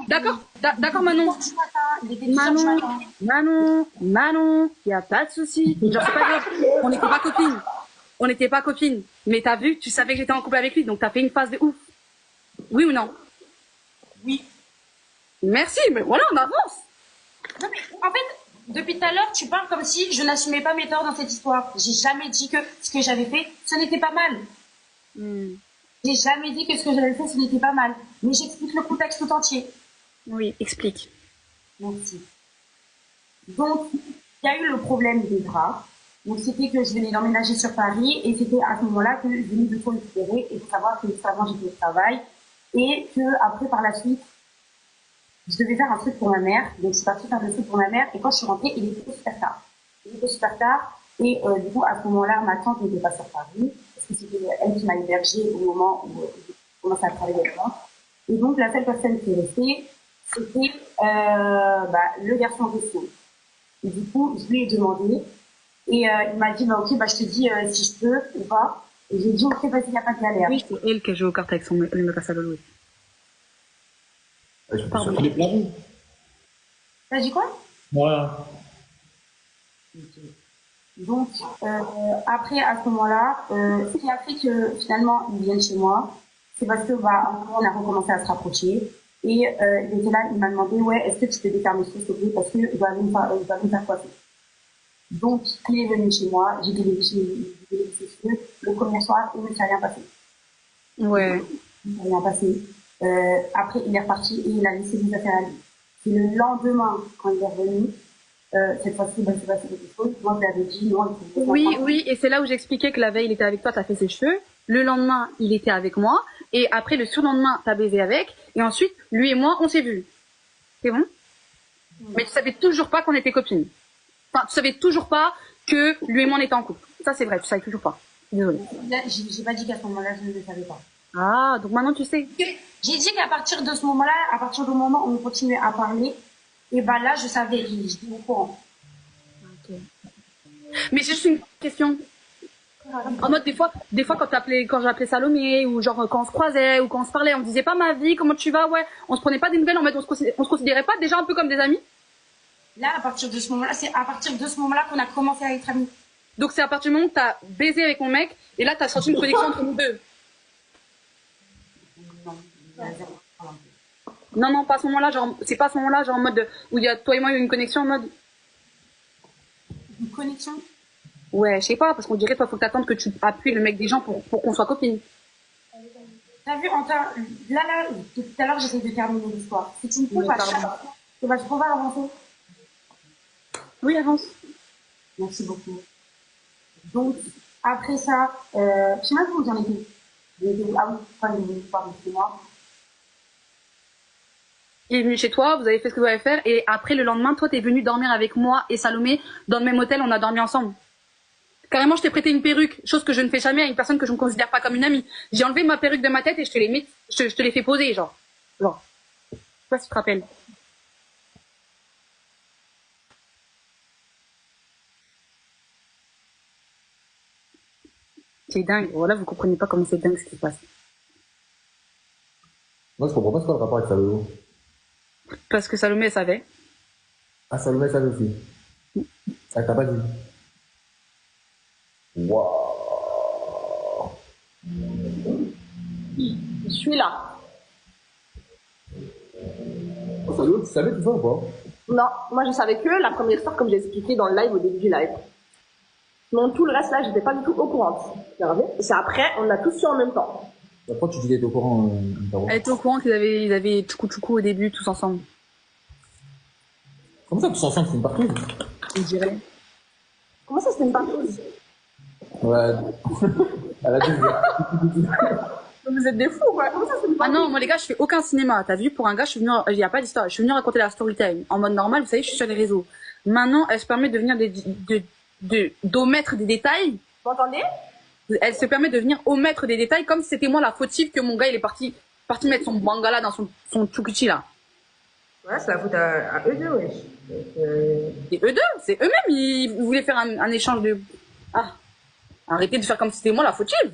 D'accord, d'accord Manon. Il était 10 heures du matin. Manon, y a pas de souci. Genre c'est pas grave, on n'était pas copines. On n'était pas copines. Mais t'as vu, tu savais que j'étais en couple avec lui, donc t'as fait une phase de ouf. Oui ou non? Oui. Merci, mais voilà, on avance. Non, mais en fait, depuis tout à l'heure, tu parles comme si je n'assumais pas mes torts dans cette histoire. J'ai jamais dit que ce que j'avais fait, ce n'était pas mal. J'ai jamais dit que ce que j'avais fait, ce n'était pas mal. Mais j'explique le contexte tout entier. Oui, explique. Merci. Donc, il y a eu le problème des draps. Donc, c'était que je venais d'emménager sur Paris et c'était à ce moment-là que je venais de tout récupérer et de savoir que avant j'étais au travail et que après, par la suite, je devais faire un truc pour ma mère. Donc, je suis partie faire le truc pour ma mère et quand je suis rentrée, il était super tard. Il était super tard et du coup, à ce moment-là, ma tante n'était pas sur Paris parce que c'était elle qui m'a hébergée au moment où j'ai commencé à travailler avec moi. Et donc, la seule personne qui est restée, c'était le garçon en question. Et du coup, je lui ai demandé. Et il m'a dit, bah, ok, bah, je te dis si je peux ou pas. Et j'ai dit, ok, vas-y, il n'y a pas de galère. Oui, c'est elle qui a joué aux cartes avec son le mec à Salolo. Pardon. Les plans. T'as dit quoi? Voilà. Donc, après, à ce moment-là, ce qui a fait que finalement, ils viennent chez moi, c'est parce que, bah, à un moment, on a recommencé à se rapprocher. Et il était là, il m'a demandé, ouais, est-ce que tu peux défaire mes cheveux, s'il te plaît, parce que il va me faire coiffer. Donc, il est venu chez moi, j'ai délégué ses cheveux. Le premier soir, il ne s'est rien passé. Ouais. Il ne s'est rien passé. Après, il est reparti et il a laissé des affaires à lui. Et le lendemain, quand il est revenu, cette fois-ci, bah, c'est passé quelque chose. Moi, je lui avais dit non. Oui, et c'est là où j'expliquais que la veille, il était avec toi, t'as fait ses cheveux. Le lendemain, il était avec moi. Et après, le surlendemain, t'as baisé avec. Et ensuite, lui et moi, on s'est vus. C'est bon? Mais tu savais toujours pas qu'on était copines. Enfin, tu savais toujours pas que lui et moi, on était en couple. Ça, c'est vrai, tu savais toujours pas. Désolée. J'ai pas dit qu'à ce moment-là, je ne le savais pas. Ah, donc maintenant, tu sais. J'ai dit qu'à partir de ce moment-là, à partir du moment où on continuait à parler, et bah là, je savais, j'étais au courant. Okay. Mais c'est juste une question. En mode, des fois, quand j'appelais Salomé, ou genre, quand on se croisait, ou quand on se parlait, on disait pas ma vie, comment tu vas, ouais. On se prenait pas des nouvelles, en mode, on se considérait pas déjà un peu comme des amis. Là, à partir de ce moment-là, c'est à partir de ce moment-là qu'on a commencé à être amis. Donc, c'est à partir du moment où t'as baisé avec mon mec, et là, t'as senti une connexion entre nous deux. Non, pas à ce moment-là, genre, c'est pas à ce moment-là, genre, en mode, où il y a, toi et moi, il y a une connexion en mode. Une connexion? Ouais, je sais pas, parce qu'on dirait, toi, faut que t'attendes que tu appuies le mec des gens pour qu'on soit copines. T'as vu, là, depuis tout à l'heure, j'essaie de terminer l'histoire. Si tu me coupes à chaque fois, je pouvoir avancer. Oui, avance. Merci beaucoup. Donc, après ça, je sais même pas où j'en étais. Ah oui, enfin, il est venu voir chez moi. Il est venu chez toi, vous avez fait ce que vous avez faire, et après, le lendemain, toi, t'es venu dormir avec moi et Salomé dans le même hôtel, on a dormi ensemble. Carrément, je t'ai prêté une perruque, chose que je ne fais jamais à une personne que je ne considère pas comme une amie. J'ai enlevé ma perruque de ma tête et je te l'ai fait poser, genre. Je sais pas si tu te rappelles. C'est dingue. Voilà, vous comprenez pas comment c'est dingue ce qui se passe. Moi, je comprends pas ce qu'on a le rapport avec Salomé. Parce que Salomé, elle savait. Ah, Salomé savait aussi. Ah, t'as pas dit. Waouh. Je suis là. Oh, Salomé, tu savais tout ça ou pas? Non, moi je savais que la première histoire comme j'ai expliqué dans le live au début du live. Non, tout le reste là, j'étais pas du tout au courant. Et c'est après, on a tous su en même temps. Pourquoi tu dis qu'elle était au courant Elle était au courant ils avaient tchoukou au début, tous ensemble. Comment ça, tous ensemble, c'est une partouze? On dirait. Comment ça, c'était une partouze? Ouais. Elle a dit. Vous êtes des fous, quoi. Comment ça, c'est une partouze? Ah non, moi les gars, je fais aucun cinéma. T'as vu, pour un gars, je suis venue, il y a pas d'histoire. Je suis venue raconter la story time. En mode normal, vous savez, je suis sur les réseaux. Maintenant, elle se permet de venir d'omettre des détails. Vous entendez? Elle se permet de venir omettre des détails comme si c'était moi la fautive que mon gars, il est parti mettre son bangala dans son tchoukuchi là. Ouais, c'est la faute à eux deux, wesh. Et eux deux, c'est eux-mêmes, ils voulaient faire un échange de... Ah, arrêtez de faire comme si c'était moi la fautive.